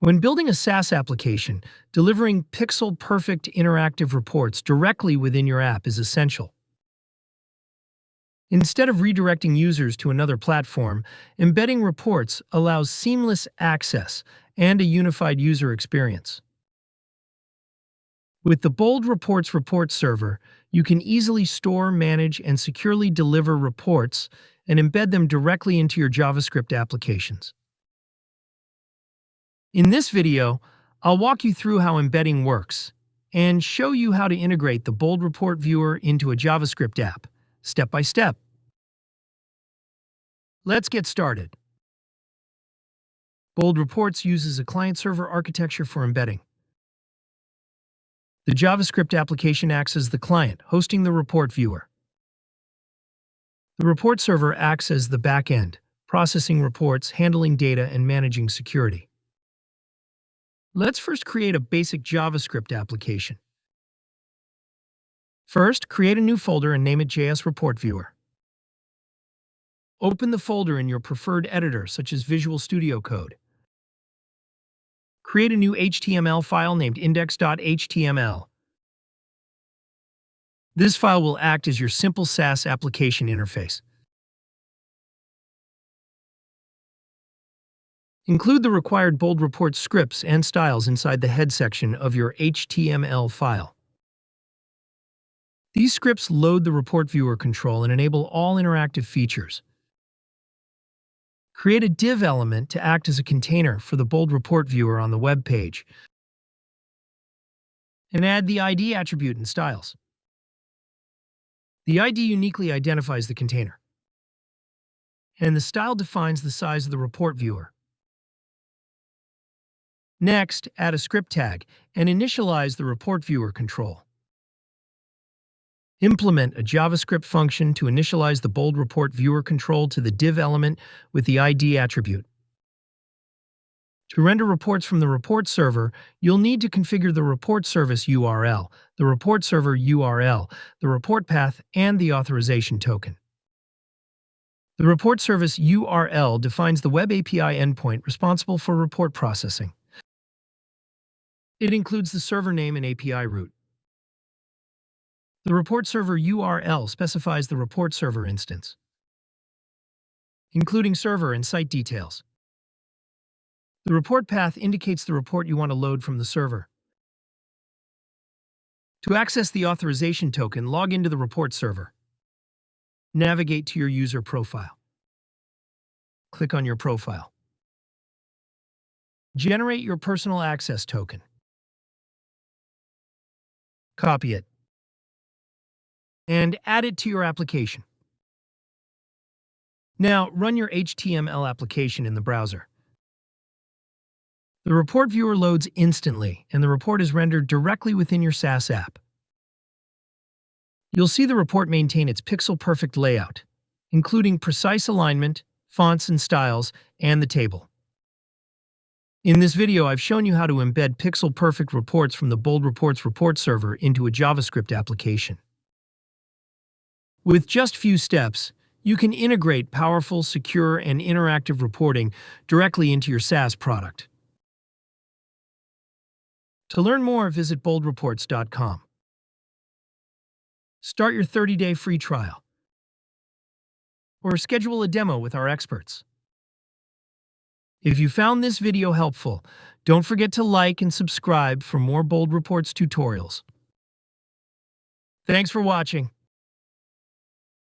When building a SaaS application, delivering pixel-perfect interactive reports directly within your app is essential. Instead of redirecting users to another platform, embedding reports allows seamless access and a unified user experience. With the Bold Reports report server, you can easily store, manage, and securely deliver reports and embed them directly into your JavaScript applications. In this video, I'll walk you through how embedding works and show you how to integrate the Bold Report Viewer into a JavaScript app, step by step. Let's get started. Bold Reports uses a client-server architecture for embedding. The JavaScript application acts as the client, hosting the report viewer. The report server acts as the back-end, processing reports, handling data, and managing security. Let's first create a basic JavaScript application. First, create a new folder and name it JS Report Viewer. Open the folder in your preferred editor, such as Visual Studio Code. Create a new HTML file named index.html. This file will act as your simple SaaS application interface. Include the required Bold Report scripts and styles inside the head section of your HTML file. These scripts load the report viewer control and enable all interactive features. Create a div element to act as a container for the Bold Report Viewer on the web page. And add the ID attribute and styles. The ID uniquely identifies the container. And the style defines the size of the report viewer. Next, add a script tag and initialize the report viewer control. Implement a JavaScript function to initialize the Bold Report Viewer control to the div element with the ID attribute. To render reports from the report server, you'll need to configure the report service URL, the report server URL, the report path, and the authorization token. The report service URL defines the web API endpoint responsible for report processing. It includes the server name and API route. The report server URL specifies the report server instance, including server and site details. The report path indicates the report you want to load from the server. To access the authorization token, log into the report server. Navigate to your user profile. Click on your profile. Generate your personal access token. Copy it. And add it to your application. Now, run your HTML application in the browser. The report viewer loads instantly, and the report is rendered directly within your SaaS app. You'll see the report maintain its pixel-perfect layout, including precise alignment, fonts and styles, and the table. In this video, I've shown you how to embed pixel-perfect reports from the Bold Reports report server into a JavaScript application. With just few steps, you can integrate powerful, secure, and interactive reporting directly into your SaaS product. To learn more, visit boldreports.com. Start your 30-day free trial, or schedule a demo with our experts. If you found this video helpful, don't forget to like and subscribe for more Bold Reports tutorials. Thanks for watching.